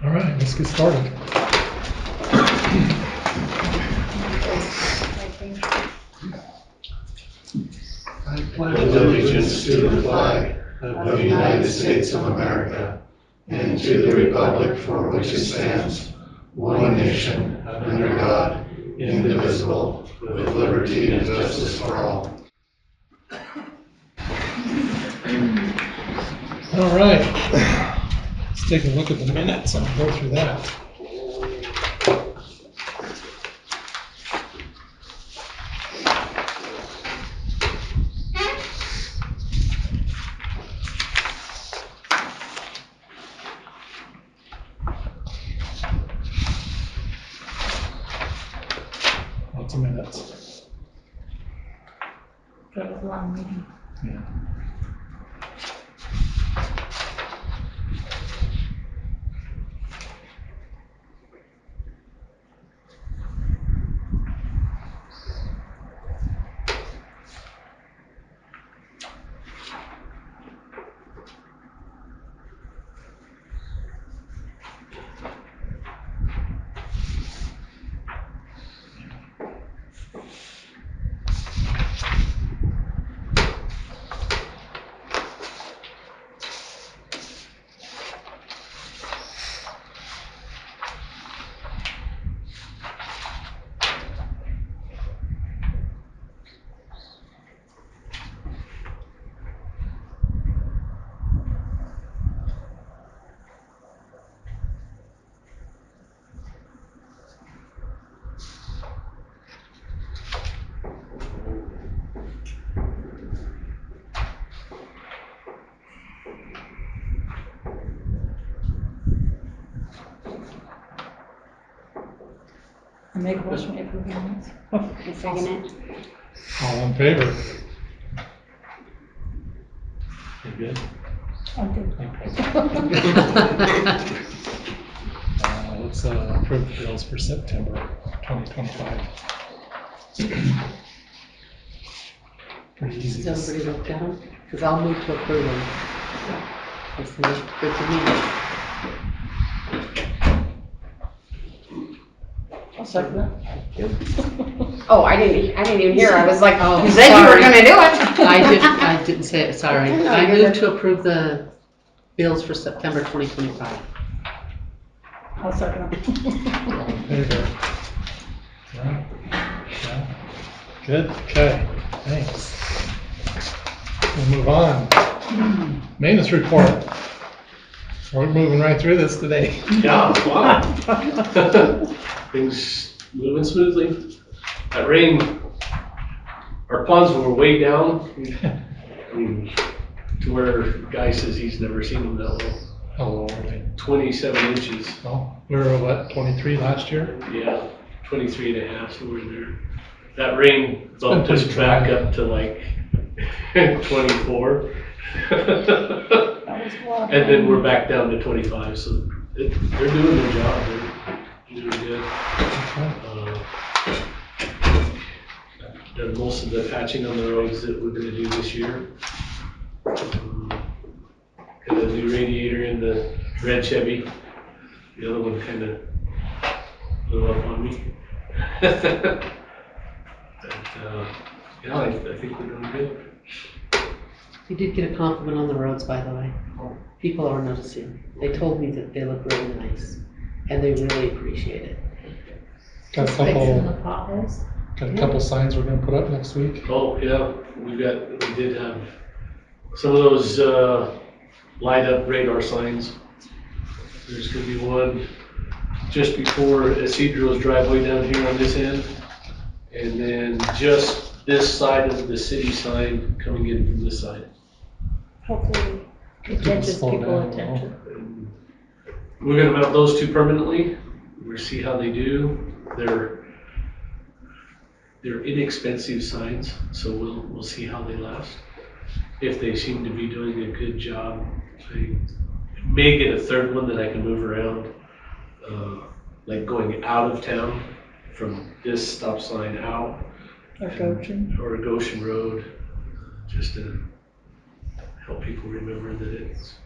All right, let's get started. I pledge allegiance to the flag of the United States of America and to the republic for which it stands, one nation, under God, indivisible, with liberty and justice for all. All right, let's take a look at the minutes and go through that. Lots of minutes. That was a long meeting. Yeah. I make a motion to approve the minutes. I second it. All in favor? You good? I'm good. Okay. Let's approve the bills for September 2025. Pretty easy. Has everybody looked at them? Because I'll move to approve them. They seem good to me. I'll second that. Oh, I didn't even hear. I was like, Oh, you said you were sorry. gonna do it. I didn't say it, sorry. No, I you're move good. to approve the bills for September 2025. I'll second it. All in favor? Yeah. Yeah. Good, okay, thanks. We'll move on. Maintenance report. We're moving right through this today. Yeah, wow. Things moving smoothly. That rain, our ponds were way down. I mean, to where Guy says he's never seen them that low. Oh, Lordy. 27 inches. Oh, we were what, 23 last year? Yeah, 23 and a half, somewhere in there. That rain been bumped us pretty back dry. up to like 24. That was a lot. And then we're back down to 25, so they're doing their job. They're doing good. Done most of the patching on the roads that we're gonna do this year. Got a new radiator in the red Chevy. The other one kind of blew up on me. But, yeah, I think we're doing good. You did get a compliment on the roads, by the way. People are noticing. They told me that they look really nice, and they really appreciate it. Got a Fixing the couple, potholes. got a couple signs we're gonna put up next week. Oh, yeah, we did have some of those, light up radar signs. There's gonna be one just before Isidro's driveway down here on this end. And then just this side of the city sign coming in from this side. Hopefully it catches Slow people down. attention. And we're gonna mount those two permanently. We'll see how they do. They're inexpensive signs, so we'll see how they last. If they seem to be doing a good job, I may get a third one that I can move around, like going out of town from this stop sign out. Or Goshen. Or Goshen Road, just to help people remember that it's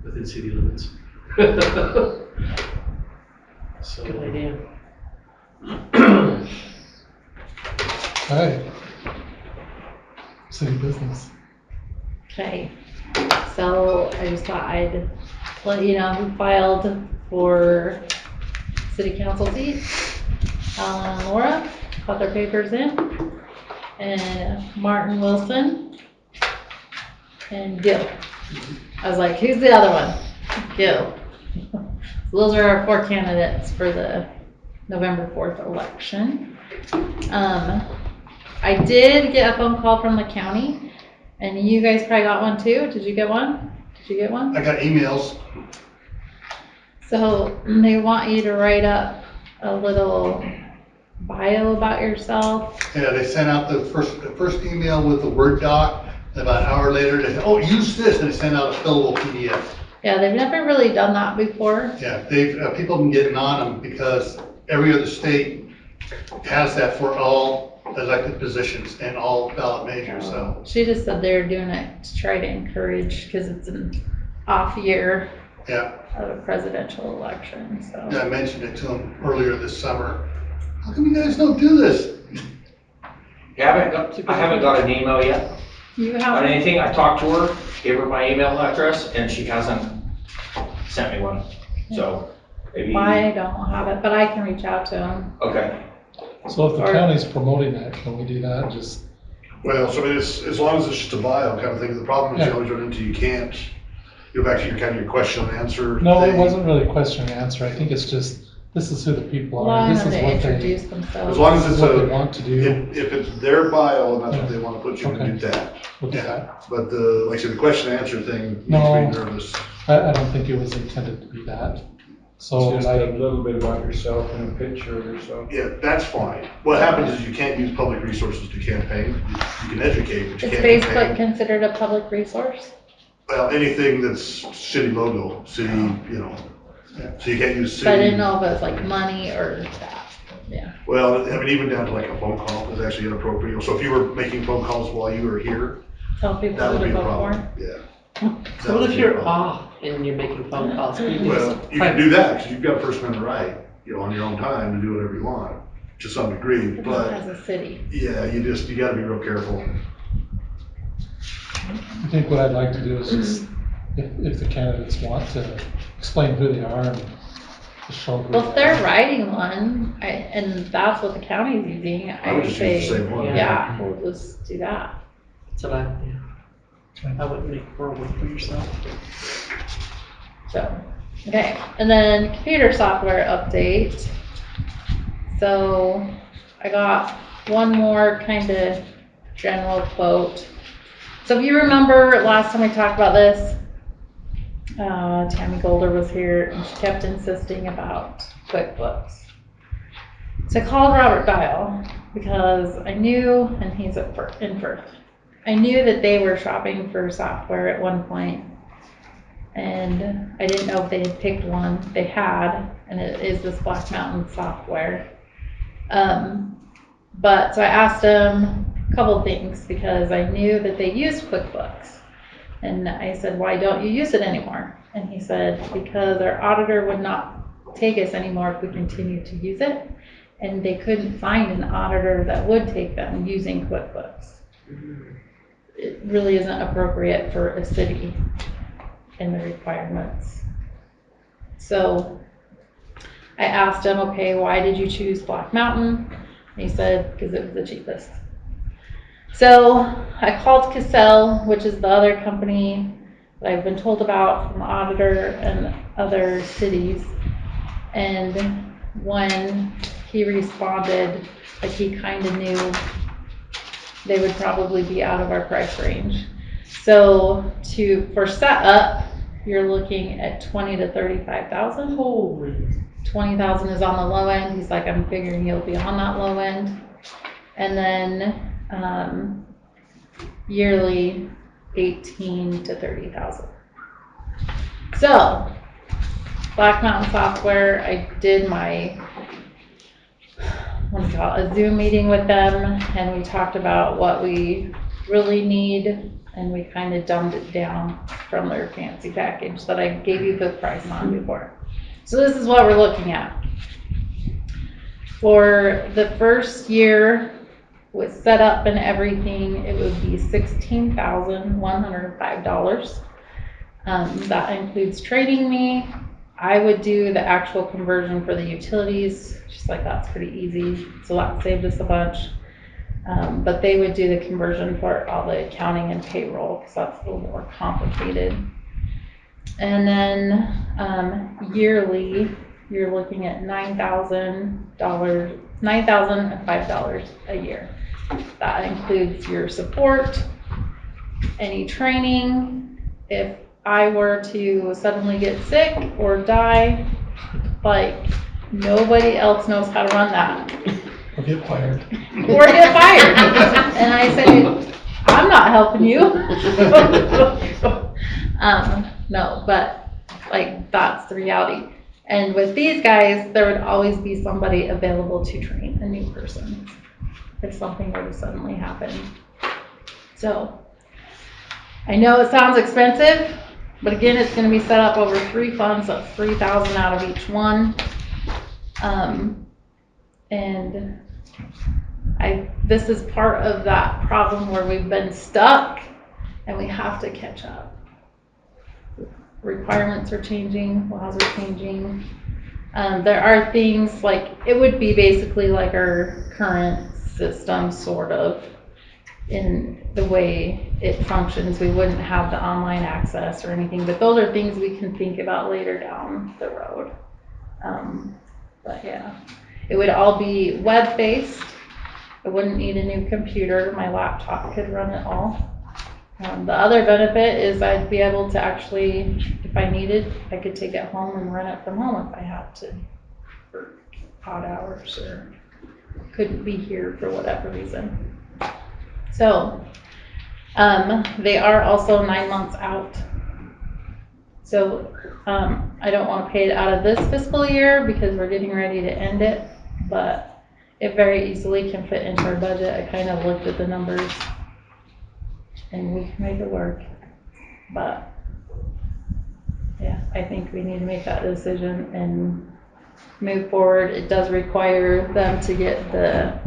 within city limits. So, Good idea. Alright. City business. Okay, so I just thought I'd let you know who filed for city council seat. Alan and Laura got their papers in, and Martin Wilson and Gil. I was like, who's the other one? Gil. So those are our 4 candidates for the November 4th election. I did get a phone call from the county, and you guys probably got one too. Did you get one? Did you get one? I got emails. So they want you to write up a little bio about yourself. Yeah, they sent out the first email with the Word doc, and about an hour later, they said, oh, use this, and they sent out a fillable PDF. Yeah, they've never really done that before. Yeah, people have been getting on them because every other state has that for all elected positions and all ballot measures, so. She just said they're doing it to try to encourage, because it's an off year Yeah, of a presidential election, so. yeah, I mentioned it to them earlier this summer. How come you guys don't do this? I haven't got an email yet You on have, anything. I talked to her, gave her my email address, and she hasn't sent me one. So maybe. I don't have it, but I can reach out to them. Okay. So if the Or- county's promoting that, can we do that? Just, Well, so it's, as long as it's just a bio kind of thing, the problem is you Yeah. always run into, you can't go back to your kind of your question and answer. no, it thing. wasn't really question and answer. I think it's just, this is who the people Well, are. I This know is to what they, introduce As themselves. long as this it's is what they a, want to do. if it's their bio and that's what they want to put, you can do that. We'll do Yeah. that. But the, like I said, the question and answer thing, makes No. me nervous. I don't think it was intended to be that. So Just like, a little bit about yourself and a picture of yourself. Yeah, that's fine. What happens is you can't use public resources to campaign. You can educate, but you Is can't Facebook campaign. considered a public resource? Well, anything that's city logo, city, you know, so you can't use So I didn't city. know if it was like money or that, yeah. Well, I mean, even down to like a phone call is actually inappropriate. So if you were making phone calls while you were here, Tell people that who would be to a vote problem, for. yeah. So what if you're off and you're making phone calls? Can you do Well, this you can do that, because you've got a First Amendment right, you know, on your own time to do whatever you want, to some degree, But but, as a city. yeah, you gotta be real careful. I think what I'd like to do is just, if the candidates want to explain who they are and just show who Well, if they they're are. writing one, and that's what the county's using, I I would would just say, use the same one. yeah, we'll just do that. That's what I, yeah. I wouldn't make more work for yourself. So, okay, and then computer software update. So I got one more kind of general quote. So if you remember last time we talked about this, Tammy Golder was here and she kept insisting about QuickBooks. So I called Robert Dial because I knew, and he's in Firth. I knew that they were shopping for software at one point, and I didn't know if they had picked one. They had, and it is this Black Mountain software. But so I asked him a couple things because I knew that they used QuickBooks. And I said, why don't you use it anymore? And he said, because our auditor would not take us anymore if we continued to use it. And they couldn't find an auditor that would take them using QuickBooks. It really isn't appropriate for a city in the requirements. So I asked him, okay, why did you choose Black Mountain? And he said, because it was the cheapest. So I called Cassell, which is the other company that I've been told about from the auditor and other cities. And when he responded, like he kind of knew they would probably be out of our price range. So for setup, you're looking at 20 to 35,000. Holy. 20,000 is on the low end. He's like, I'm figuring you'll be on that low end. And then yearly 18 to 30,000. So Black Mountain Software, I did my, a Zoom meeting with them, and we talked about what we really need and we kind of dumbed it down from their fancy package that I gave you the price on before. So this is what we're looking at. For the first year with setup and everything, it would be $16,105. That includes training me. I would do the actual conversion for the utilities, just like that's pretty easy, so that saved us a bunch. But they would do the conversion for all the accounting and payroll, because that's a little more complicated. And then yearly, you're looking at $9,005 a year. That includes your support, any training. If I were to suddenly get sick or die, like nobody else knows how to run that. Or get fired. Or get fired. And I say, I'm not helping you. No, but like that's the reality. And with these guys, there would always be somebody available to train a new person if something were to suddenly happen. So I know it sounds expensive, but again, it's going to be set up over 3 funds, that's $3,000 out of each one. And this is part of that problem where we've been stuck and we have to catch up. Requirements are changing, laws are changing. There are things like, it would be basically like our current system, sort of, in the way it functions. We wouldn't have the online access or anything, but those are things we can think about later down the road. But yeah, it would all be web-based. I wouldn't need a new computer. My laptop could run it all. The other benefit is I'd be able to actually, if I needed, I could take it home and run it from home if I had to, for odd hours or couldn't be here for whatever reason. So, they are also 9 months out. So, I don't want to pay it out of this fiscal year because we're getting ready to end it, but it very easily can fit into our budget. I kind of looked at the numbers and we can make it work. But yeah, I think we need to make that decision and move forward. It does require them to get the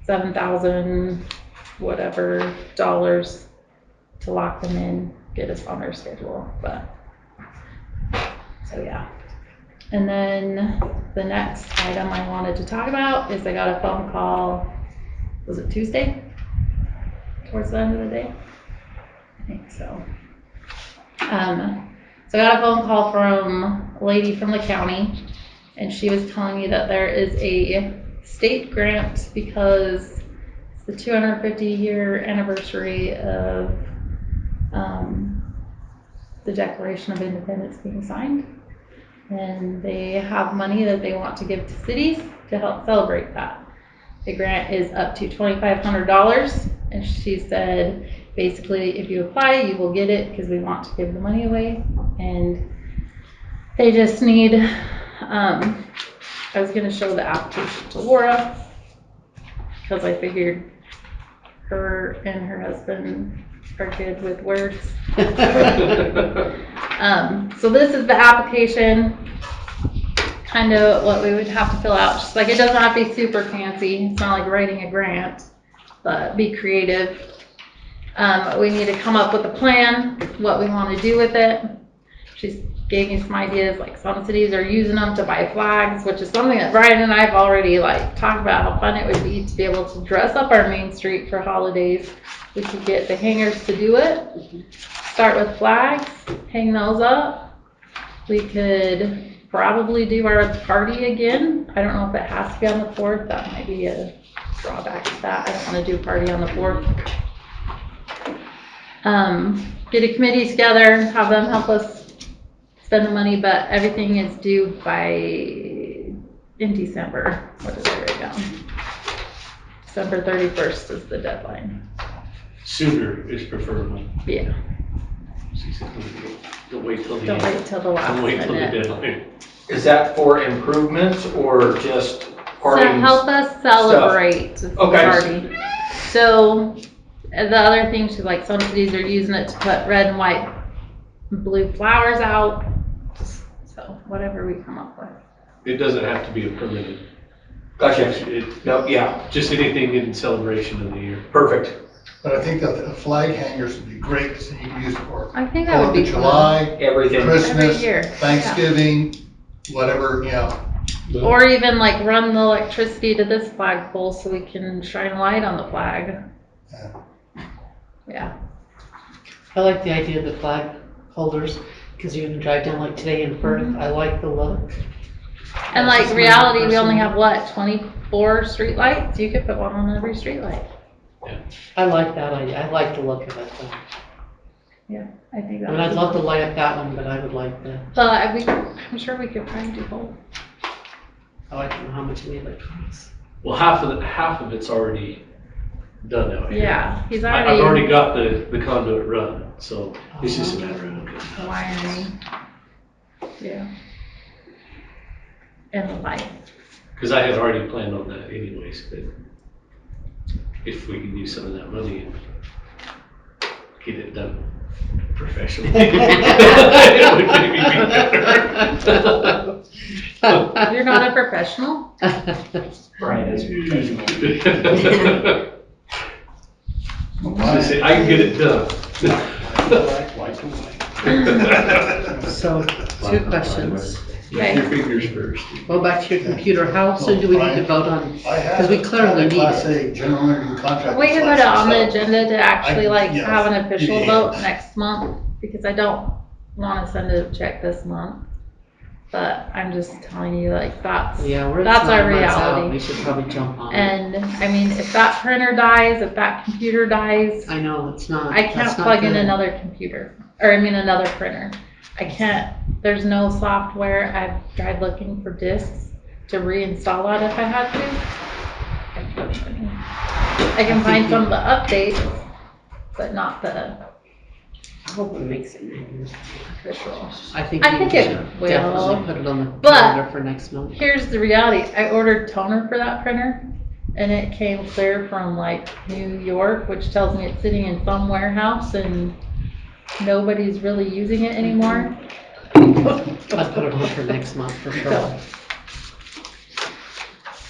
7,000 whatever dollars to lock them in, get us on their schedule. But so yeah. And then the next item I wanted to talk about is I got a phone call, was it Tuesday? Towards the end of the day? I think so. So I got a phone call from a lady from the county, and she was telling me that there is a state grant because it's the 250-year anniversary of the Declaration of Independence being signed. And they have money that they want to give to cities to help celebrate that. The grant is up to $2,500, and she said, basically, if you apply, you will get it because we want to give the money away. And they just need, I was going to show the application to Laura because I figured her and her husband are good with words. So this is the application, kind of what we would have to fill out. Just like, it doesn't have to be super fancy. It's not like writing a grant, but be creative. We need to come up with a plan, what we want to do with it. She gave me some ideas, like some cities are using them to buy flags, which is something that Brian and I have already talked about how fun it would be to be able to dress up our main street for holidays. We could get the hangers to do it. Start with flags, hang those up. We could probably do our party again. I don't know if it has to be on the 4th. That might be a drawback to that. I don't want to do a party on the 4th. Get a committee together, have them help us spend the money, but everything is due in December. What is it right now? December 31st is the deadline. Sooner is preferable. Yeah. She said, don't wait till the Don't wait till the last Don't wait till the minute. deadline. Is that for improvements or just To parties? help us celebrate the Okay. party. So the other thing too, like some cities are using it to put red and white, blue flowers out. So whatever we come up with. It doesn't have to be a permitted. Gotcha. It, No, yeah, just anything in celebration of the year. perfect. But I think that the flag hangers would be great, because you can use it for I think that would Fourth be of fun. July, Everything. Every Christmas, year. Thanksgiving, whatever, you know. But Or even like run the electricity to this flagpole so we can shine a light on the flag. Yeah. I like the idea of the flag holders, because you can drive down like today in Firth, I like the look. And That's like just my reality, we only personal- have what, 24 streetlights? You could put one on every streetlight. I like that idea, I like the look of it though. I think I that mean, I'd love to light up that one, but I would like the, But I'm sure we could probably do both. I don't know how much any of it costs. Well, half of it's already done out here. Yeah, he's I've already already got the conduit run, so it's just a matter of. wiring. Yeah. And the light. Because I had already planned on that anyways, but if we can use some of that money and get it done professionally, it would maybe be better. You're not a professional? Brian is. Just say, I can get it done. So, two questions. Use your fingers first. Go back to your computer, how soon do we need to vote on? I have. Because we clearly need Class it. A general interview contract. We can put it on the license, so- agenda to actually like yes, have an official yeah. vote next month, because I don't wanna send a check this month. But I'm just telling you, like, that's Yeah, we're That's our 9 months out, reality. we should probably jump on it. And I mean, if that printer dies, if that computer dies, I know, it's not. I can't that's not plug in good. another computer, or I mean, another printer. I can't, there's no software. I've tried looking for disks to reinstall that if I had to. I couldn't. I can find some of the updates, but not the I hope it makes it. official. I think I we think should it will. definitely put it on the But- calendar for next month. Here's the reality. I ordered toner for that printer and it came clear from like New York, which tells me it's sitting in some warehouse and nobody's really using it anymore. I'd put it on for next month for sure. So,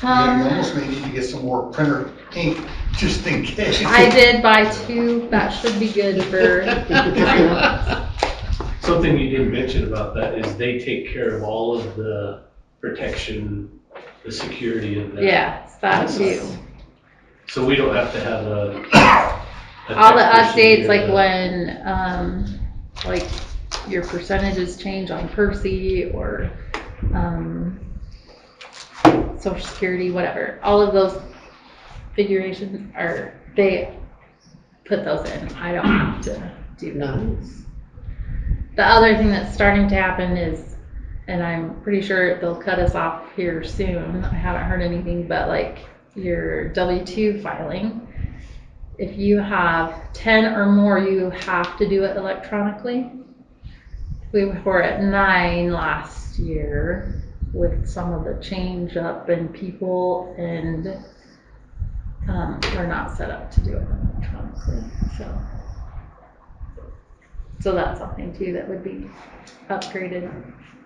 Yeah, you almost may need to get some more printer ink, just in case. I did buy 2. That should be good for 3 months. Something you didn't mention about that is they take care of all of the protection, the security of that. Yeah, it's that too. So we don't have to have a All the tech person updates, here like to- when, like your percentages change on Percy or, Social Security, whatever, all of those figurations are, they put those in. I don't have to do those. Nice. The other thing that's starting to happen is, and I'm pretty sure they'll cut us off here soon, I haven't heard anything, but like your W-2 filing, if you have 10 or more, you have to do it electronically. We were at 9 last year with some of the change up in people, and we're not set up to do it electronically, so that's something too that would be upgraded.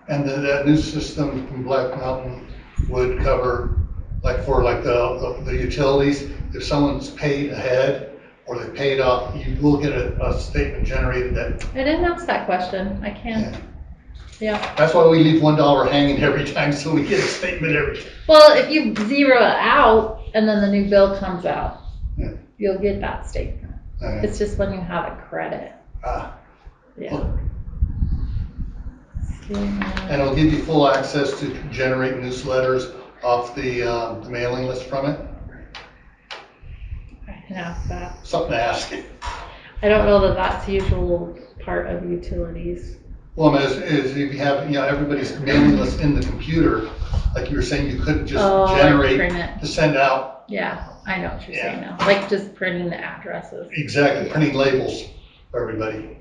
And then that new system from Black Mountain would cover, like for like the utilities, if someone's paid ahead or they paid off, you will get a statement generated that, I didn't ask that question, I can't, yeah. that's why we leave $1 hanging every time, so we get a statement every. Well, if you zero it out and then the new bill comes out, Yeah. you'll get that statement. It's just when you have a credit, yeah. And it'll give you full access to generate newsletters off the mailing list from it. I can ask that. Something to ask it. I don't know that that's the usual part of utilities. Well, I mean, is if you have, everybody's mailing list in the computer, like you were saying, you couldn't just Like generate print it. to send out. Yeah, I know what you're saying now, like just printing the addresses. Exactly, printing labels for everybody.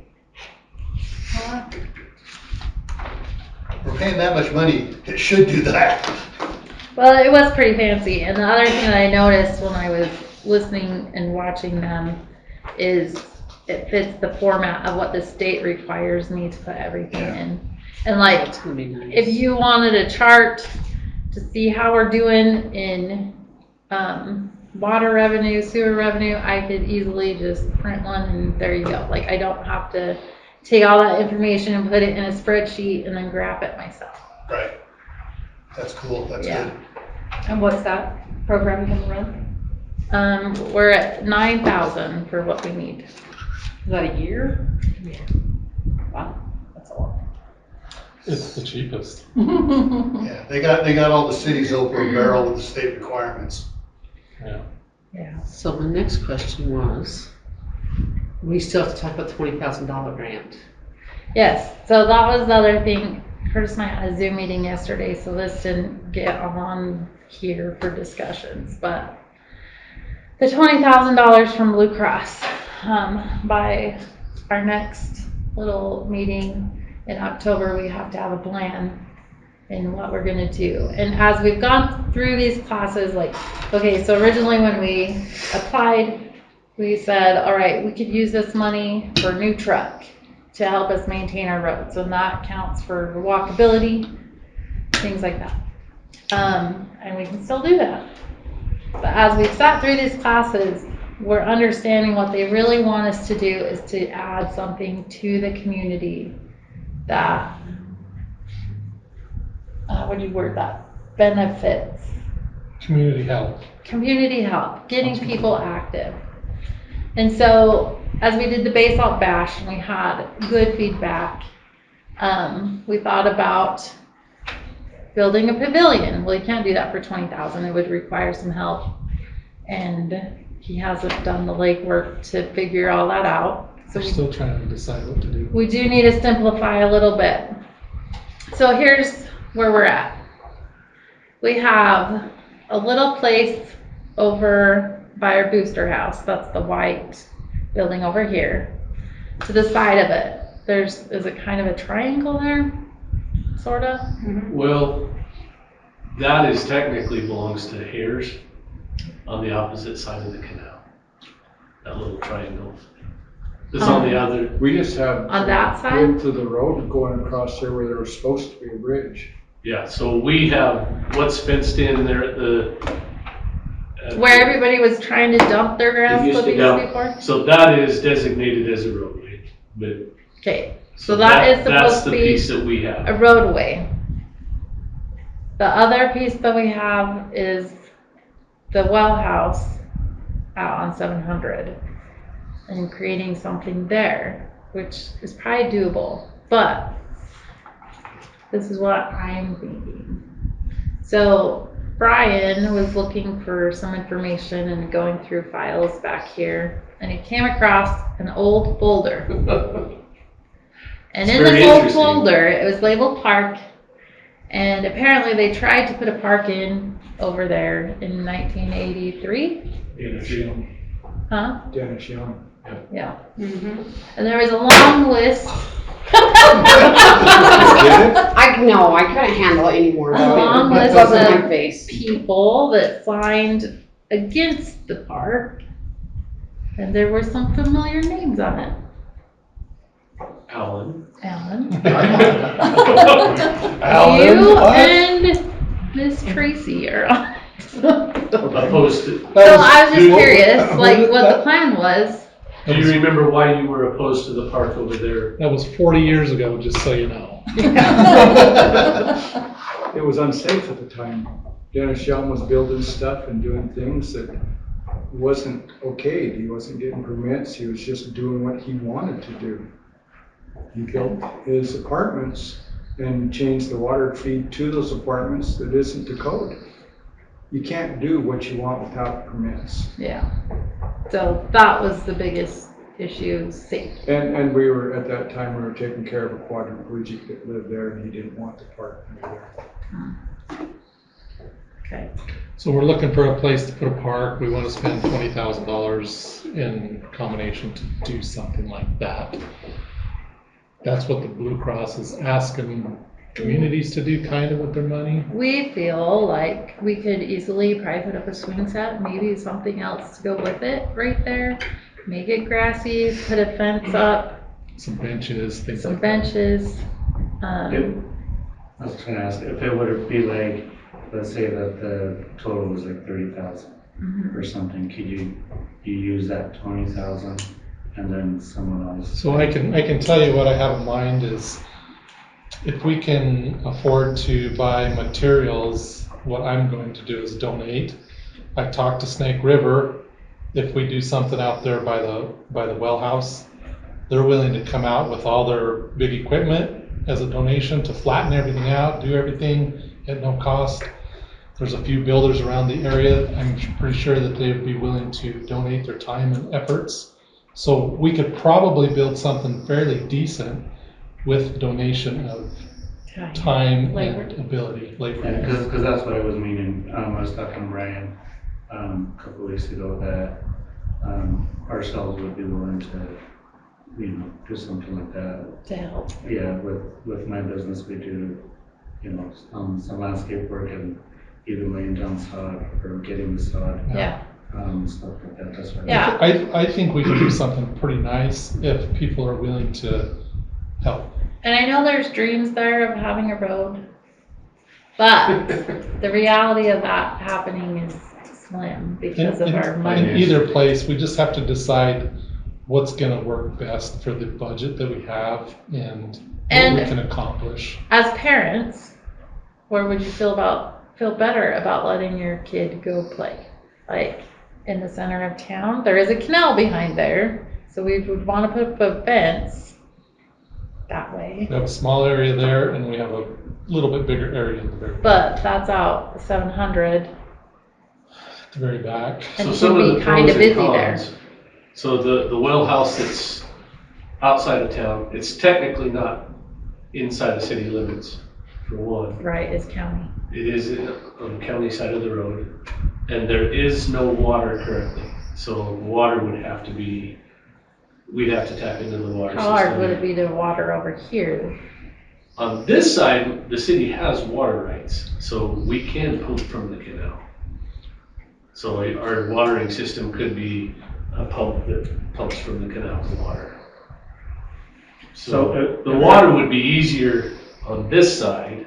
We're paying that much money, it should do that. Well, it was pretty fancy, and the other thing that I noticed when I was listening and watching them it fits the format of what the state requires me to put everything in. And like, That's gonna be nice. if you wanted a chart to see how we're doing in, water revenue, sewer revenue, I could easily just print one and there you go. Like, I don't have to take all that information and put it in a spreadsheet and then graph it myself. Right. That's cool, that's Yeah. good. And what's that program gonna run? We're at 9,000 for what we need. Is that a year? Yeah. Wow, that's a lot. It's the cheapest. Yeah, they got all the cities over a barrel with the state requirements. Yeah. Yeah. So my next question was, we still have to talk about the $20,000 grant. Yes, so that was the other thing. Curtis and I had a Zoom meeting yesterday, so this didn't get on here for discussions, but the $20,000 from Blue Cross, by our next little meeting in October, we have to have a plan in what we're gonna do. And as we've gone through these classes, like, okay, so originally when we applied, we said, all right, we could use this money for a new truck to help us maintain our roads, and that counts for walkability, things like that. And we can still do that. But as we've sat through these classes, we're understanding what they really want us to do is to add something to the community that, what do you word that? Benefits. Community help. Community help, getting people active. And so, as we did the Basalt Bash and we had good feedback, we thought about building a pavilion. Well, you can't do that for 20,000. It would require some help. And he hasn't done the legwork to figure all that out. So We're still trying to decide what to do. we do need to simplify a little bit. So here's where we're at. We have a little place over by our booster house. That's the white building over here. To the side of it, is it kind of a triangle there? Sorta? Well, that is technically belongs to Hares on the opposite side of the canal. That little triangle. It's on the other, We just have. On that side? Width of the road going across there where there was supposed to be a bridge. yeah, so we have what's fenced in there at the. Where everybody was trying to dump their grass It used to clippings dump. before? So that is designated as a roadway, but. Okay, so that is That's supposed the to be piece that we have. a roadway. The other piece that we have is the well house out on 700 and creating something there, which is probably doable, but this is what I'm thinking. So Brian was looking for some information and going through files back here, and he came across an old folder. And It's in very this old interesting. folder, it was labeled park, and apparently they tried to put a park in over there in 1983, Dennis Young. huh? Dennis Young. Yeah. Mm-hmm. And there was a long list, No, I couldn't handle it anymore A though. long It list wasn't of my face. people that signed against the park, and there were some familiar names on it. Alan. Alan, Alan, you what? and Miss Tracy are on it. Opposed to, So I was just What- curious, what- like, what the that- plan was. do you remember why you were opposed to the park over there? That was 40 years ago, just so you know. It was unsafe at the time. Dennis Young was building stuff and doing things that wasn't okay. He wasn't getting permits. He was just doing what he wanted to do. He built his apartments and changed the water feed to those apartments that isn't the code. You can't do what you want without permits. Yeah. So that was the biggest issue, safety. And we were, at that time, we were taking care of a quadriplegic that lived there and he didn't want the park near there. Okay. So we're looking for a place to put a park. We want to spend $20,000 in combination to do something like that. That's what the Blue Cross is asking communities to do kind of with their money. We feel like we could easily probably put up a swing set, maybe something else to go with it right there. make it grassy, put a fence up, Some benches, things some like that. benches. I was trying to ask, if it would be like, let's say that the total was like 30,000 Mhm. or something, could you use that 20,000 and then someone else? So I can tell you what I have in mind is if we can afford to buy materials, what I'm going to do is donate. I talked to Snake River, if we do something out there by the well house, they're willing to come out with all their big equipment as a donation to flatten everything out, do everything at no cost. There's a few builders around the area. I'm pretty sure that they would be willing to donate their time and efforts. So we could probably build something fairly decent with donation of time Labor. and ability, labor. Because that's what I was meaning. I was talking to Brian a couple weeks ago that ourselves would be willing to, do something like that. To help. Yeah, with my business, we do, some landscape work and even laying down sod or getting the sod. Yeah. Stuff like that. That's right. Yeah. I think we could do something pretty nice if people are willing to help. And I know there's dreams there of having a road, but the reality of that happening is slim because of our money. In either place, we just have to decide what's gonna work best for the budget that we have and what we can accomplish. As parents, where would you feel better about letting your kid go play? Like in the center of town, there is a canal behind there, so we would want to put up a fence that way. We have a small area there and we have a little bit bigger area in the very But that's out 700, at the very back. and So it some would of be the kind pros of and busy there. cons. So the well house that's outside of town, it's technically not inside the city limits, for one. Right, is county. It is on the county side of the road, and there is no water currently. So water would have to be, we'd have to tap into the water How system. hard would it be to water over here? On this side, the city has water rights, so we can pump from the canal. So our watering system could be a pump that pumps from the canal to water. So the water would be easier on this side,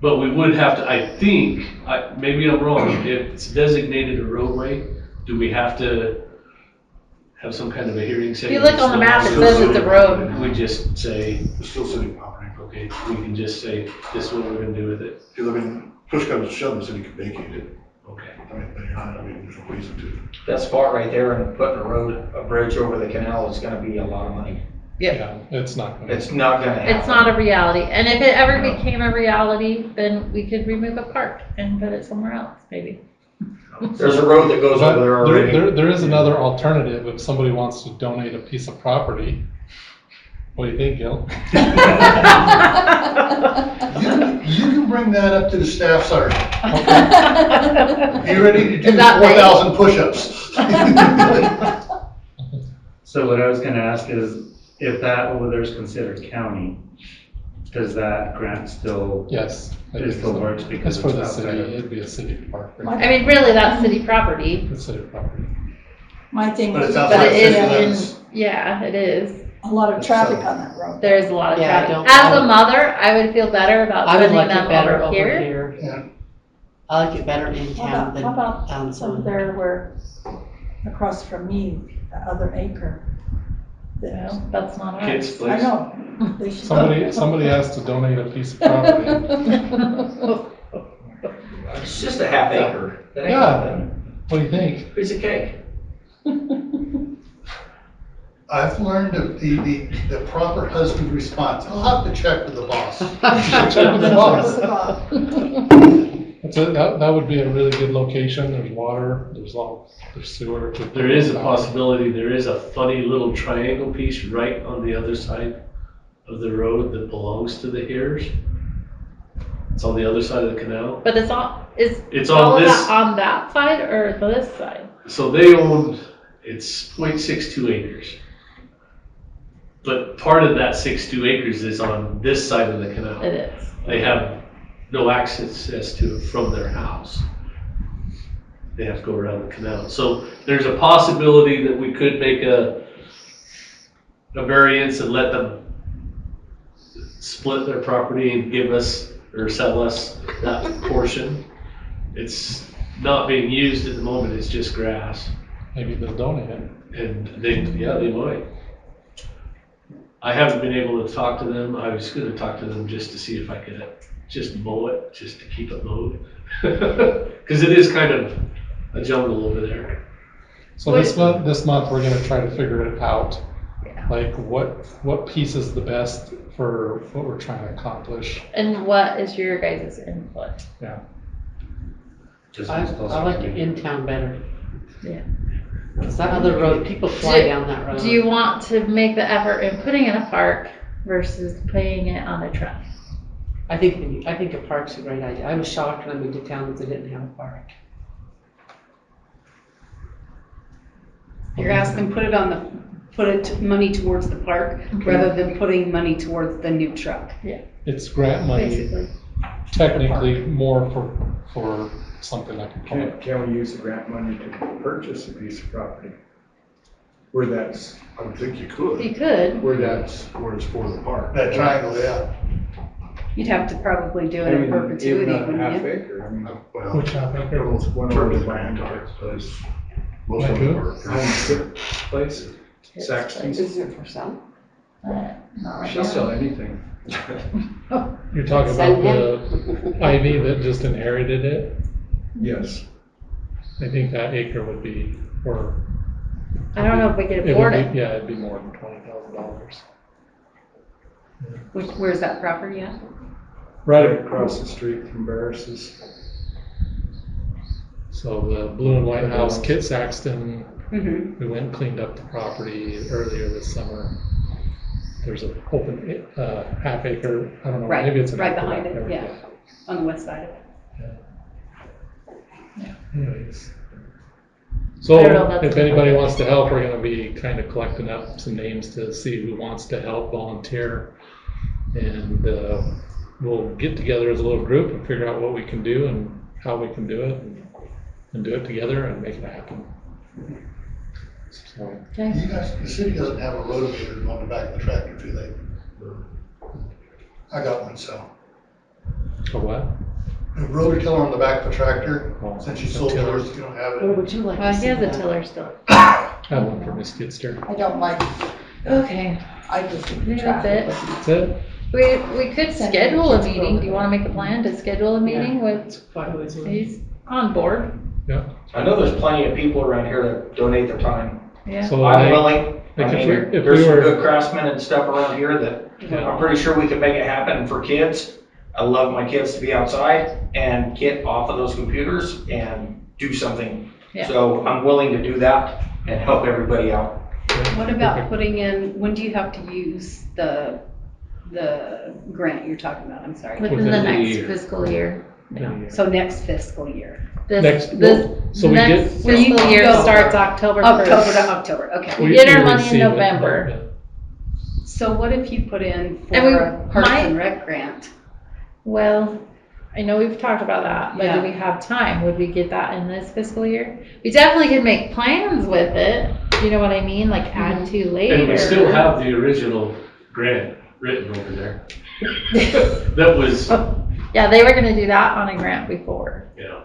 but we would have to, I think, maybe I'm wrong, if it's designated a roadway, do we have to have some kind of a hearing saying? If you look on the map, it says it's a road. We just say, It's still city property. okay, we can just say, this is what we're gonna do with it. Because push comes to shove, the city can vacate it. Okay. There's no reason to. That spot right there and putting a bridge over the canal is gonna be a lot of money. Yeah, it's not gonna. It's not gonna happen. It's not a reality. And if it ever became a reality, then we could remove a park and put it somewhere else, maybe. There's a road that goes But over there already. there is another alternative if somebody wants to donate a piece of property. What do you think, Gil? You can bring that up to the staff sergeant. Is You ready to do that vague? 4,000 push-ups? So what I was gonna ask is, if that over there is considered county, does that grant still, Yes. I it think still so. works It's because for it's the outside city, of? it'd be a city park. I mean, really, that's city property, It's city property. My thing But is, it's but outside it city is limits. in, yeah, it is. a lot of traffic on that road. There's a lot of Yeah, I traffic. don't- As a mother, I would feel better about I would sending like it them better over here. Yeah. I like it better in town than How about down over south. there where, across from me, the other acre? Well, that's not Kids' ours. place. I know. They should- Somebody has to donate a piece of property. It's just a half acre. That ain't Yeah. nothing. What do you think? Piece of cake. I've learned of the proper husband response. I'll have to check with the boss. Check with the boss. That's That would be a really good location. There's water, there's sewer. There is a possibility, there is a funny little triangle piece right on the other side of the road that belongs to the heirs. It's on the other side of the canal. But it's all, It's all on of this, that on that side or this side? so they owned, it's 0.62 acres. But part of that 62 acres is on this side of the canal. It is. They have no access to it from their house. they have to go around the canal. So there's a possibility that we could make a variance and let them split their property and give us, or sell us that portion. It's not being used at the moment, it's just grass. Maybe they'll donate it. And they might. I haven't been able to talk to them. I was gonna talk to them just to see if I could just mow it, just to keep it mowed. Cause it is kind of a jungle over there. So this month, we're gonna try to figure it out. Like what piece is the best for what we're trying to accomplish. And what is your guys' input? Just I as close like as the we- in-town better. Yeah. It's that other road, people fly down that road. Do you want to make the effort in putting in a park versus putting it on a truck? I think a park's a great idea. I was shocked when I moved to town that they didn't have a park. You're asking put money towards the park rather than putting money towards the new truck. It's grant money, Basically. technically more for something like a park. Can we use the grant money to purchase a piece of property? Where that's, I would think you could, You could. where that's, where it's for the park. That triangle, yeah. You'd have to probably do I it in mean, perpetuity, even on a wouldn't half you? acre, I mean, Well, Which half acre? it'll One turn over to the behind grant it. because most Like of them who? are. home place, Saxton's. Is it for sale? Not right She'll now. sell anything. You're talking about the Ivy that just inherited it? Yes. I think that acre would be, or. I don't know if we could it would afford be- it. Yeah, it'd be more than $20,000. Where's that property at? Right, Across the street from Barris's. so the blue and white house, Kit Saxton, Mm-hmm. we went and cleaned up the property earlier this summer. There's an open, half acre, I don't know, Right, maybe it's an right acre behind back it, there. yeah. On the west side of it. Anyways. I So don't know if that's if anybody okay. wants to help, we're gonna be kind of collecting up some names to see who wants to help volunteer. And, we'll get together as a little group and figure out what we can do and how we can do it and do it together and make it happen. So, You guys, the city doesn't have a rotovator on the back of the tractor, do they? I got one, so. for what? A rototiller on the back of the tractor, Oh, since you a sold tiller. yours, you don't have Where it. would you like Well, to he see has a that? tiller still. I have one for Miss Kidster. I don't like, Okay, I just. maybe that's it. That's it? We could schedule a meeting. Do you wanna make a plan to schedule a meeting with, he's on board? I know there's plenty of people around here that donate their time. Yeah. So I'm like, willing. I like if mean, we- if there's we some were- good craftsmen and stuff around here that Yeah. I'm pretty sure we can make it happen for kids. I love my kids to be outside and get off of those computers and do something. Yeah. So I'm willing to do that and help everybody out. What about putting in, when do you have to use the grant you're talking about? I'm sorry. Within Within the the next year. fiscal year. Yeah. So next fiscal year. This, Next- this, so we next get- fiscal year Go- starts October October first. to October, okay. We get our money in receive it. November. So what if you put in And we for a Parks might- and Rec grant? Well, I know we've talked about that, but do Yeah. we have time? Would we get that in this fiscal year? We definitely could make plans with it. You know what I mean? Like add to later. And we still have the original grant written over there. That was, Yeah, they were gonna do that on a grant before. yeah.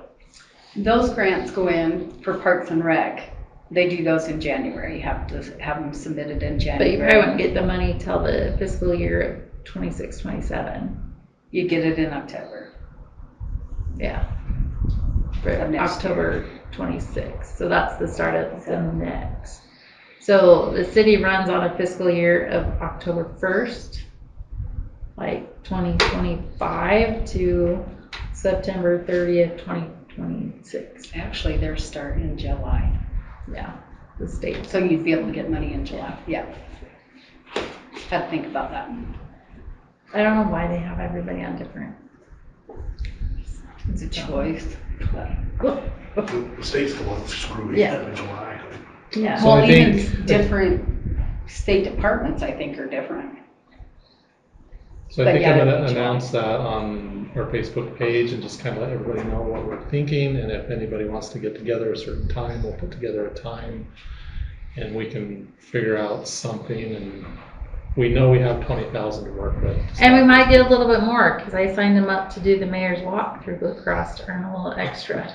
Those grants go in for Parks and Rec. They do those in January. You have to have them submitted in But you January. probably wouldn't get the money till the fiscal year of 26, 27. You get it in October. Yeah. For Of next October 26th. So that's the start of the next. So the city runs on a fiscal year of October 1st, like 2025 to September 30th, 2026. Actually, they're starting in July. Yeah, the state. So you'd be able to get money in July, yeah. Had to think about that. I don't know why they have everybody on different. It's a choice. The state's the one screwing Yeah. it in July. Yeah. So I Well, think- even different state departments, I think, are different. So I But think yeah, I'm gonna it'll be July. announce that on our Facebook page and just kind of let everybody know what we're thinking, and if anybody wants to get together a certain time, we'll put together a time, and we can figure out something, and we know we have 20,000 to work with. And we might get a little bit more, because I signed them up to do the mayor's walk through Blue Cross to earn a little extra.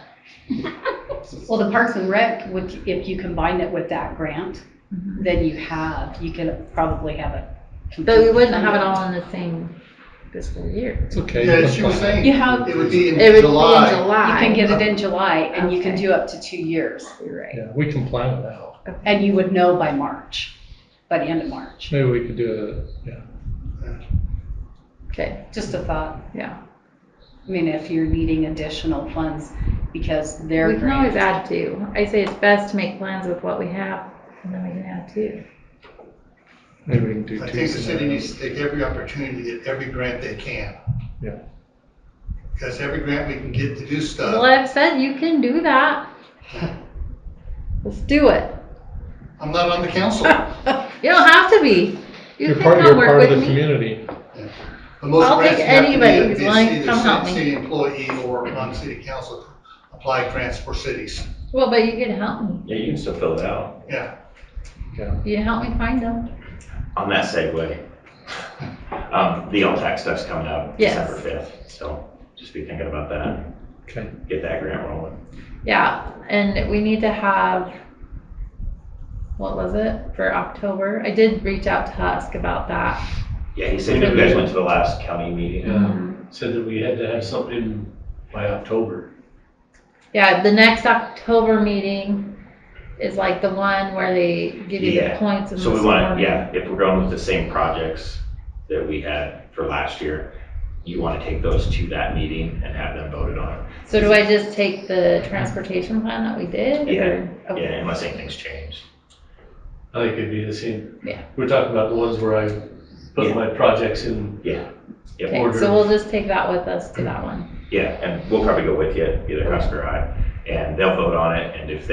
Well, the Parks and Rec, if you combine it with that grant, Mhm. then you could probably have it. But we wouldn't have it all in the same fiscal year. It's okay. Yeah, she was saying, You have- it would be in It would be in July. July. You can get it in July, and you can Okay. do up to 2 years, You're right. Yeah, we can plan it out. and you would know by March, by the end of March. Maybe we could do it, yeah. Okay, Just a thought. yeah. I mean, if you're needing additional funds, because their We can always grant. add to. I say it's best to make plans with what we have, and then we can add to. Maybe we can do I two think the city scenarios. needs to take every opportunity to get every grant they can. Yeah. Because every grant we can get to do Well, stuff, I've said you can do that. Let's do it. I'm not on the council. You don't have to be. You You're can part, come you're work part of with the me. community. But most I'll take grants have to anybody be who's a willing to either come help me. city employee or on city council apply grants for cities. Well, but you can help me. Yeah, you can still fill it out. Yeah. You can help me find them. On that segue, the LTAC stuff's coming up Yes. December 5th, so just be thinking about that. Okay. Get that grant rolling. Yeah, and we need to have, what was it, for October? I did reach out to Husk about that. Yeah, he said you guys went to the last county meeting. Mm-hmm. Said that we had to have something by October. Yeah, the next October meeting is like the one where they give you the Yeah. points and So we the want to, scoring. yeah, if we're going with the same projects that we had for last year, you want to take those to that meeting and have them voted on. So do I just take the transportation plan that we did? Yeah, or- okay. yeah, unless anything's changed. I think it'd be the same. Yeah. We're talking about the ones where I put Yeah. my projects in. Yeah. Yep. Okay, order. so we'll just take that with us to that one. Yeah, and we'll probably go with you, either Husk or I, and they'll vote on it, and if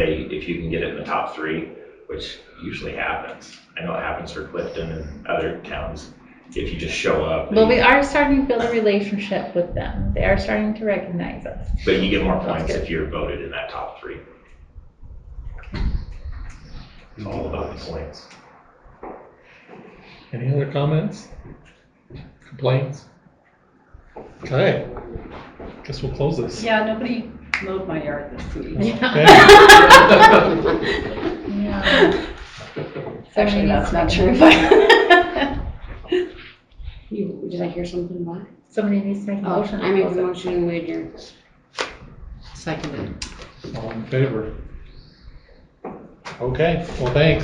you can get it in the top 3, which usually happens, I know it happens for Clifton and other towns, if you just show up. Well, we are starting to build a relationship with them. They are starting to recognize us. But you get more That's points good. if you're voted in that top 3. It's all about the points. Any other comments? Complaints? Okay. Guess we'll close this. Yeah, nobody mowed my yard this week. Yeah. Actually, that's not true, but. Did I hear something about it? Somebody needs to make a Oh, motion. I make the motion, we adjourn. Seconded. All in favor? Okay, well, thanks.